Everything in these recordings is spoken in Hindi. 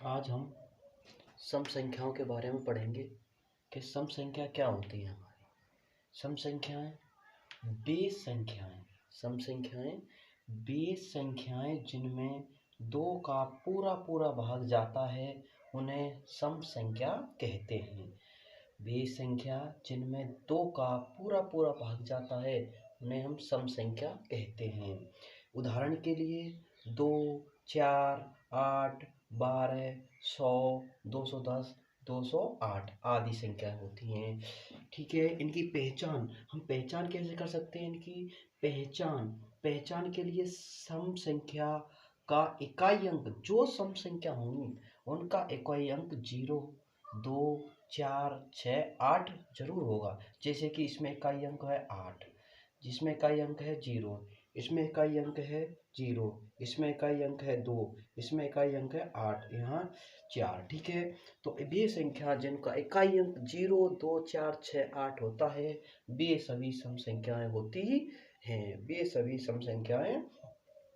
आज हम सम संख्याओं के बारे में पढ़ेंगे कि सम संख्या क्या होती है। हमारी सम संख्याएं बेस संख्याएं सम संख्याएं बेस संख्याएं जिनमें दो का पूरा पूरा भाग जाता है उन्हें सम संख्या कहते हैं। बेस संख्या जिनमें दो का पूरा पूरा भाग जाता है उन्हें हम सम संख्या कहते हैं। उदाहरण के लिए 2, 4, 8, 12, 100, 210, 208 आदि संख्या होती हैं। ठीक है, इनकी पहचान हम पहचान कैसे कर सकते हैं। इनकी पहचान पहचान के लिए सम संख्या का इकाई अंक जो सम संख्या होंगी उनका इकाई अंक 0, 2, 4, 6, 8 जरूर होगा। जैसे कि इसमें इकाई अंक है 8, जिसमें इकाई अंक है 0, इसमें इकाई अंक है 0, इसमें इकाई अंक है 2, इसमें इकाई अंक है 8, यहाँ 4। ठीक है, तो वे संख्या जिनका इकाई अंक 0, 2, 4, 6, 8 होता है वे सभी सम संख्याएं होती हैं। वे सभी सम संख्याएं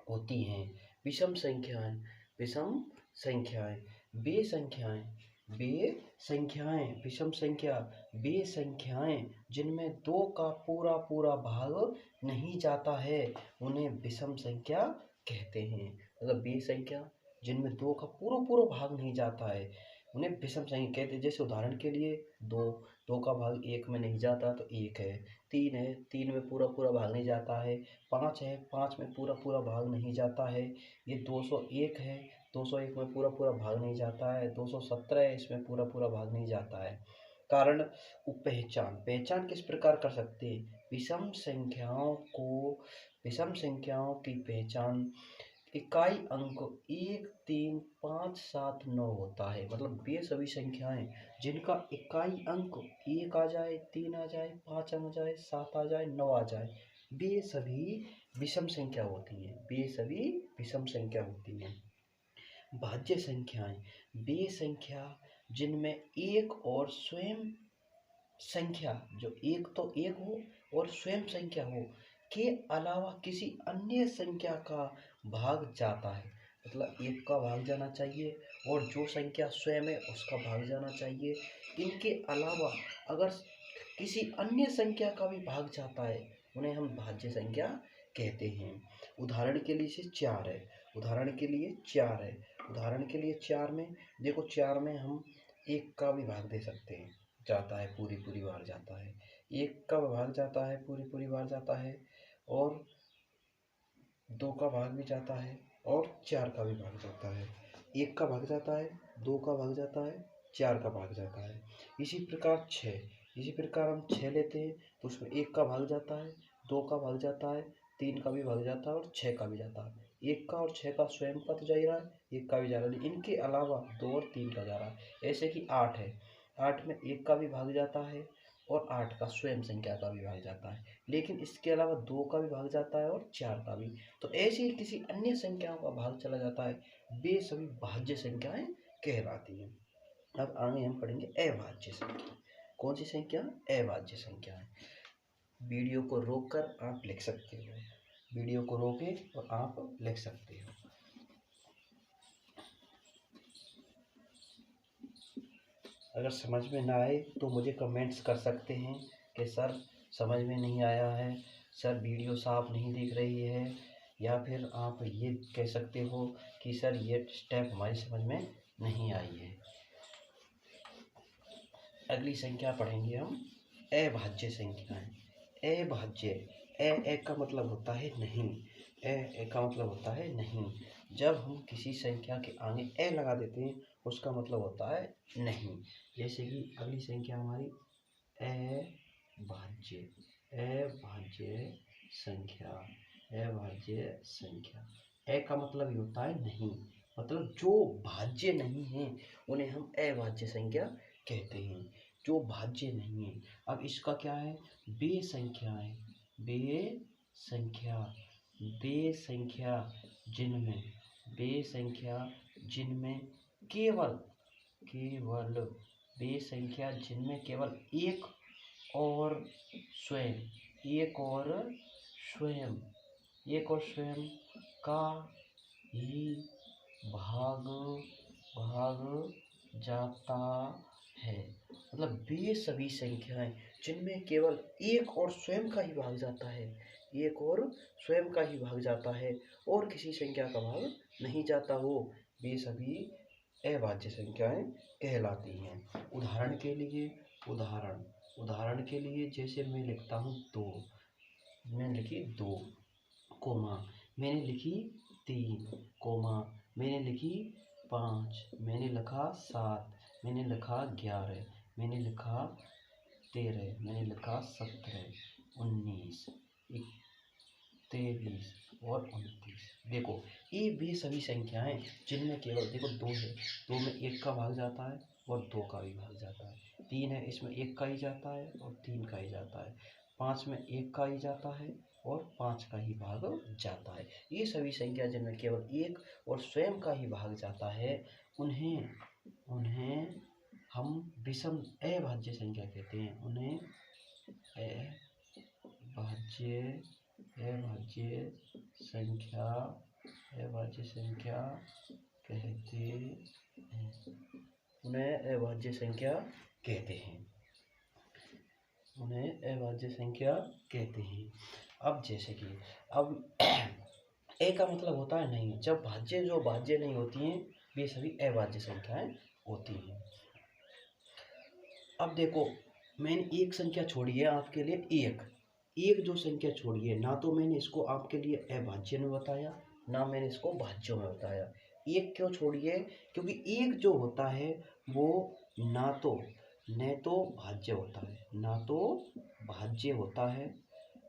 होती हैं। विषम संख्याएं विषम संख्याएं वे संख्याएं वे संख्याएं विषम संख्या वे संख्याएं जिनमें दो का पूरा पूरा भाग नहीं जाता है उन्हें विषम संख्या कहते हैं। मतलब वे संख्या जिनमें दो का पूरा पूरा भाग नहीं जाता है उन्हें विषम संख्या कहते हैं। जैसे उदाहरण के लिए दो दो का भाग एक में नहीं जाता तो एक है। तीन है, तीन में पूरा पूरा भाग नहीं जाता है। पाँच है, पाँच में पूरा पूरा भाग नहीं जाता है। ये 201 है, 201 में पूरा पूरा भाग नहीं जाता है। 217 है, इसमें पूरा पूरा भाग नहीं जाता है। कारण पहचान पहचान किस प्रकार कर सकते हैं। विषम संख्याओं की पहचान इकाई अंक 1, 3, 5, 7, 9 होता है। मतलब वे सभी संख्याएं जिनका इकाई अंक 1 आ जाए, 3 आ जाए, 5 आ जाए, 7 आ जाए, 9 आ जाए, वे सभी विषम संख्या होती हैं। वे सभी विषम संख्या होती हैं। भाज्य संख्याएं वे संख्या जिनमें एक और स्वयं संख्या जो एक तो एक हो और स्वयं संख्या हो के अलावा किसी अन्य संख्या का भाग जाता है। मतलब एक का भाग जाना चाहिए और जो संख्या स्वयं है उसका भाग जाना चाहिए। इनके अलावा अगर किसी अन्य संख्या का भी भाग जाता है उन्हें हम भाज्य संख्या कहते हैं। उदाहरण के लिए से 4 है, उदाहरण के लिए 4 है, उदाहरण के लिए 4 में देखो 4 में हम एक का भी भाग दे सकते हैं, जाता है पूरी पूरी बार जाता है। एक का भाग जाता है पूरी पूरी बार जाता है और दो का भाग भी जाता है और 4 का भी भाग जाता है। एक का भाग जाता है, दो का भाग जाता है, 4 का भाग जाता है। इसी प्रकार 6, इसी प्रकार हम 6 लेते हैं तो उसमें एक का भाग जाता है, दो का भाग जाता है, 3 का भी भाग जाता है और 6 का भी जाता है। एक का और 6 का स्वयं का तो जा ही रहा है, एक का भी जा रहा है, इनके अलावा 2 और 3 का जा रहा है। ऐसे कि 8 है, 8 में एक का भी भाग जाता है और 8 का स्वयं संख्या का भी भाग जाता है। लेकिन इसके अलावा 2 का भी भाग जाता है और 4 का भी। तो ऐसे ही किसी अन्य संख्याओं का भाग चला जाता है, वे सभी भाज्य संख्याएं कहलाती हैं। अब आगे हम पढ़ेंगे अभाज्य संख्या। कौन सी संख्या? अभाज्य संख्याएं। वीडियो को रोककर आप लिख सकते हो, वीडियो को रोके और आप लिख सकते हो। अगर समझ में ना आए तो मुझे कमेंट्स कर सकते हैं कि सर समझ में नहीं आया है, सर वीडियो साफ नहीं दिख रही है, या फिर आप ये कह सकते हो कि सर ये स्टेप हमारी समझ में नहीं आई है। अगली संख्या पढ़ेंगे हम अभाज्य संख्याएं। अभाज्य ए का मतलब होता है नहीं, ए का मतलब होता है नहीं। जब हम किसी संख्या के आगे ए लगा देते हैं उसका मतलब होता है नहीं। जैसे कि अगली संख्या हमारी अभाज्य अभाज्य संख्या अभाज्य संख्या। ए का मतलब ये होता है नहीं, मतलब जो भाज्य नहीं है उन्हें हम अभाज्य संख्या कहते हैं, जो भाज्य नहीं है। अब इसका क्या है? बे संख्याएं बे संख्या बे संख्या जिनमें बे संख्या जिनमें केवल केवल बे संख्या जिनमें केवल एक और स्वयं एक और स्वयं एक और स्वयं का ही भाग भाग जाता है। मतलब वे सभी संख्याएं जिनमें केवल एक और स्वयं का ही भाग जाता है, एक और स्वयं का ही भाग जाता है और किसी संख्या का भाग नहीं जाता हो, वे सभी अभाज्य संख्याएं कहलाती हैं। उदाहरण के लिए जैसे मैं लिखता हूँ 2, मैंने लिखी 2, कोमा मैंने लिखी 3, कोमा मैंने लिखी 5, मैंने लिखा 7, मैंने लिखा 11, मैंने लिखा 13, मैंने लिखा 17, 19, 23 और 29। देखो ये भी सभी संख्याएं जिनमें केवल देखो 2 है, 2 में 1 का भाग जाता है और 2 का भी भाग जाता है। 3 है, इसमें 1 का ही जाता है और 3 का ही जाता है। 5 में 1 का ही जाता है और 5 का ही भाग जाता है। ये सभी संख्या जिनमें केवल 1 और स्वयं का ही भाग जाता है उन्हें हम विषम अभाज्य संख्या कहते हैं। उन्हें अभाज्य संख्या कहते हैं। उन्हें अभाज्य संख्या कहते हैं। अब जैसे कि अब ए का मतलब होता है नहीं, जब जो भाज्य नहीं होती हैं वे सभी अभाज्य संख्याएं होती हैं। अब देखो मैंने एक संख्या छोड़ी है आपके लिए, एक जो संख्या छोड़ी है, ना तो मैंने इसको आपके लिए अभाज्य में बताया ना मैंने इसको भाज्यों में बताया। एक क्यों छोड़ी है? क्योंकि एक जो होता है वो न तो भाज्य होता है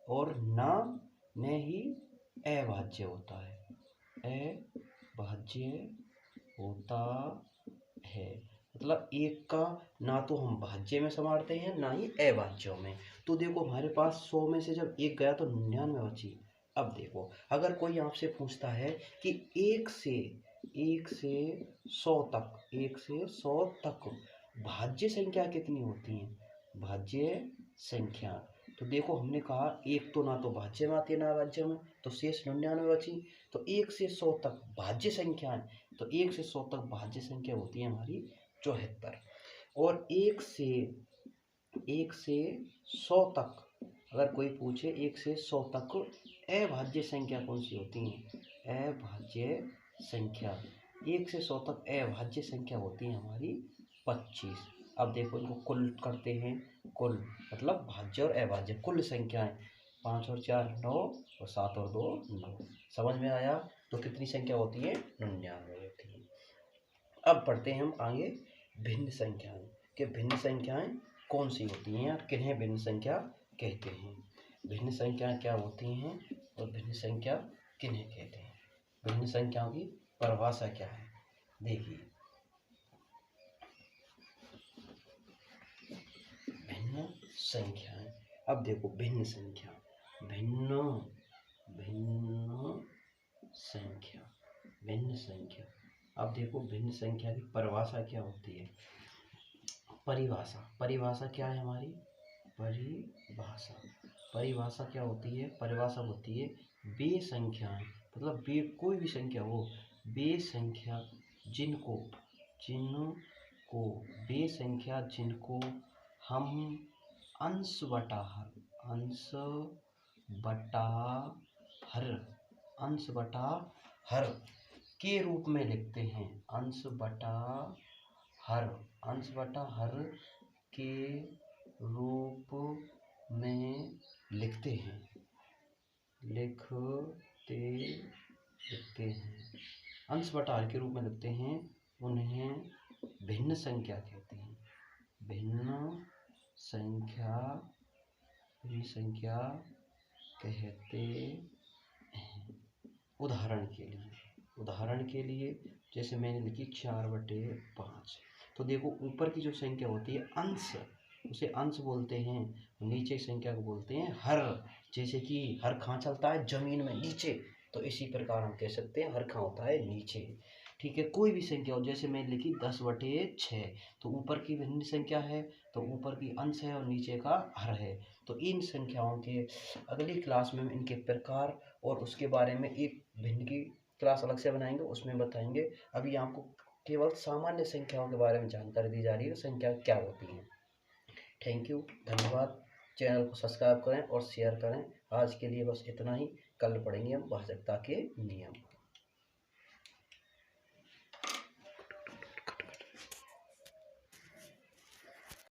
और न ही अभाज्य होता है। मतलब एक का ना तो हम भाज्य में संभालते हैं ना ही अभाज्यों में। तो देखो हमारे पास 100 में से जब एक गया तो 99 बची। अब देखो अगर कोई आपसे पूछता है कि 1 से 100 तक भाज्य संख्या कितनी होती है, भाज्य संख्या, तो देखो हमने कहा एक तो ना तो भाज्य में आती है ना अभाज्य में, तो शेष 99 बची। तो 1 से 100 तक भाज्य संख्या है, तो 1 से 100 तक भाज्य संख्या होती है हमारी 74। और 1 से 100 तक अगर कोई पूछे 1 से 100 तक अभाज्य संख्या कौन सी होती है, अभाज्य संख्या 1 से 100 तक अभाज्य संख्या होती है हमारी 25। अब देखो इनको कुल करते हैं, कुल मतलब भाज्य और अभाज्य कुल संख्याएं 5 और 4 9 और 7 और 2 9। समझ में आया? तो कितनी संख्या होती है? 99 होती है। अब पढ़ते हैं हम आगे भिन्न संख्याएं कि भिन्न संख्याएं कौन सी होती हैं और किन्हें भिन्न संख्या कहते हैं। भिन्न संख्याएं क्या होती हैं और भिन्न संख्या किन्हें कहते हैं। भिन्न संख्याओं की परिभाषा क्या है, देखिए भिन्न संख्याएं। अब देखो भिन्न संख्या अब देखो भिन्न संख्या की परिभाषा क्या होती है। परिभाषा क्या है हमारी? परिभाषा क्या होती है? परिभाषा होती है वे संख्याएं, मतलब वे कोई भी संख्या हो, वे संख्या जिनको हम अंश बटा हर के रूप में लिखते हैं। अंश बटा हर के रूप में लिखते हैं। अंश बटा हर के रूप में लिखते हैं, उन्हें भिन्न संख्या कहते हैं। भिन्न संख्या कहते हैं। उदाहरण के लिए जैसे मैंने लिखी 4/5, तो देखो ऊपर की जो संख्या होती है अंश, उसे अंश बोलते हैं, नीचे संख्या को बोलते हैं हर। जैसे कि हर कहाँ चलता है? जमीन में नीचे, तो इसी प्रकार हम कह सकते हैं हर कहाँ होता है? नीचे। ठीक है, कोई भी संख्या हो, जैसे मैंने लिखी 10/6, तो ऊपर की भिन्न संख्या है तो ऊपर की अंश है और नीचे का हर है। तो इन संख्याओं के अगली क्लास में हम इनके प्रकार और उसके बारे में एक भिन्न की क्लास अलग से बनाएंगे, उसमें बताएंगे। अभी आपको केवल सामान्य संख्याओं के बारे में जानकारी दी जा रही है, संख्या क्या होती हैं। थैंक यू, धन्यवाद। चैनल को सब्सक्राइब करें और शेयर करें। आज के लिए बस इतना ही। कल पढ़ेंगे हम भाजकता के नियम।